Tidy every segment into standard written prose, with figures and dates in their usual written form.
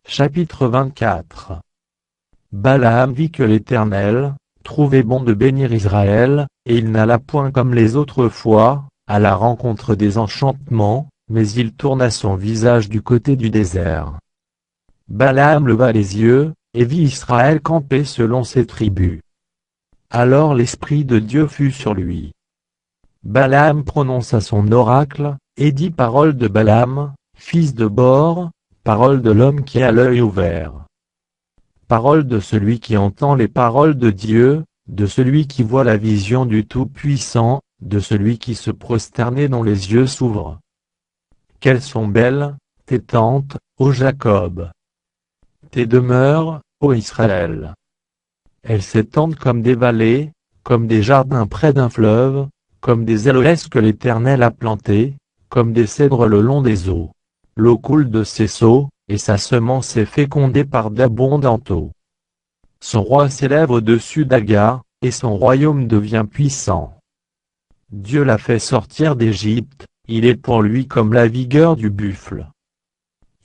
Chapitre 24. Balaam vit que l'Éternel trouvait bon de bénir Israël, et il n'alla point comme les autres fois, à la rencontre des enchantements, mais il tourna son visage du côté du désert. Balaam leva les yeux, et vit Israël camper selon ses tribus. Alors l'Esprit de Dieu fut sur lui. Balaam prononça son oracle, et dit parole de Balaam, fils de Bor, parole de l'homme qui a l'œil ouvert. Parole de celui qui entend les paroles de Dieu, de celui qui voit la vision du Tout-Puissant, de celui qui se prosterne dont les yeux s'ouvrent. Qu'elles sont belles, tes tentes, ô Jacob! Tes demeures, ô Israël! Elles s'étendent comme des vallées, comme des jardins près d'un fleuve, comme des aloès que l'Éternel a plantés, comme des cèdres le long des eaux. L'eau coule de ses seaux, et sa semence est fécondée par d'abondants eaux. Son roi s'élève au-dessus d'Agar, et son royaume devient puissant. Dieu l'a fait sortir d'Égypte, il est pour lui comme la vigueur du buffle.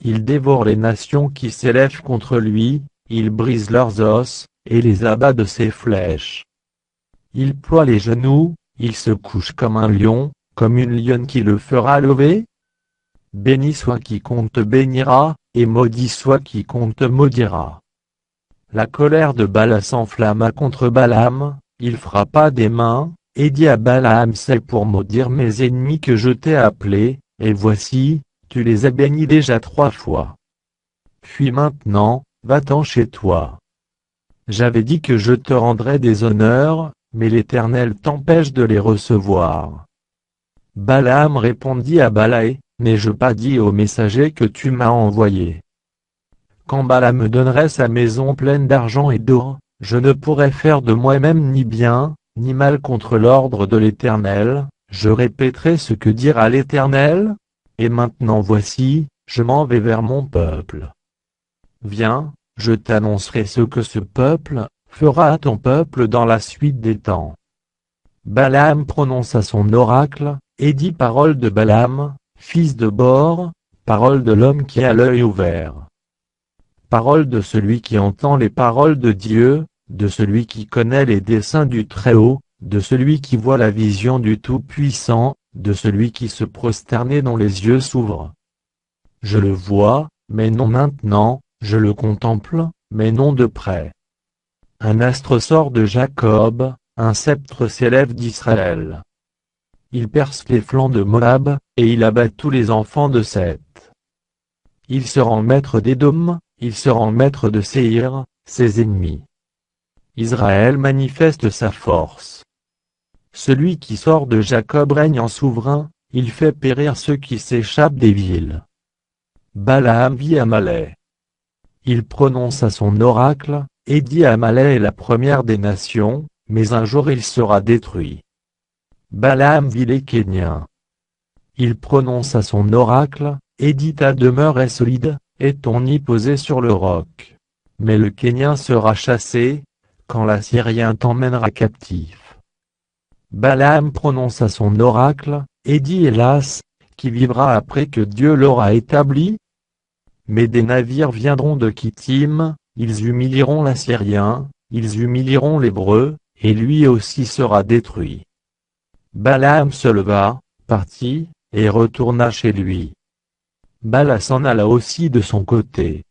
Il dévore les nations qui s'élèvent contre lui, il brise leurs os, et les abat de ses flèches. Il ploie les genoux, il se couche comme un lion, comme une lionne qui le fera lever. Béni soit quiconque te bénira, et maudit soit quiconque te maudira. La colère de Bala s'enflamma contre Balaam, il frappa des mains, et dit à Balaam: c'est pour maudire mes ennemis que je t'ai appelé, et voici, tu les as bénis déjà 3 fois. Puis maintenant, va-t'en chez toi. J'avais dit que je te rendrais des honneurs, mais l'Éternel t'empêche de les recevoir. Balaam répondit à Balaé: n'ai-je pas dit au messager que tu m'as envoyé? Quand Balaam me donnerait sa maison pleine d'argent et d'or, je ne pourrais faire de moi-même ni bien, ni mal contre l'ordre de l'Éternel, je répéterai ce que dira l'Éternel. Et maintenant voici, je m'en vais vers mon peuple. Viens, je t'annoncerai ce que ce peuple fera à ton peuple dans la suite des temps. Balaam prononça son oracle, et dit parole de Balaam, fils de Bor, parole de l'homme qui a l'œil ouvert. Parole de celui qui entend les paroles de Dieu, de celui qui connaît les desseins du Très-Haut, de celui qui voit la vision du Tout-Puissant, de celui qui se prosterne dont les yeux s'ouvrent. Je le vois, mais non maintenant, je le contemple, mais non de près. Un astre sort de Jacob, un sceptre s'élève d'Israël. Il perce les flancs de Moab, et il abat tous les enfants de Seth. Il se rend maître d'Édom, il se rend maître de Séhir, ses ennemis. Israël manifeste sa force. Celui qui sort de Jacob règne en souverain, il fait périr ceux qui s'échappent des villes. Balaam vit Amalek. Il prononça son oracle, et dit Amalek est la première des nations, mais un jour il sera détruit. Balaam vit les Kéniens. Il prononça son oracle, et dit ta demeure est solide, et ton nid posé sur le roc. Mais le Kénien sera chassé, quand l'Assyrien t'emmènera captif. Balaam prononça son oracle, et dit hélas, qui vivra après que Dieu l'aura établi? Mais des navires viendront de Kittim, ils humilieront l'Assyrien, ils humilieront l'Hébreu, et lui aussi sera détruit. Balaam se leva, partit, et retourna chez lui. Bala s'en alla aussi de son côté.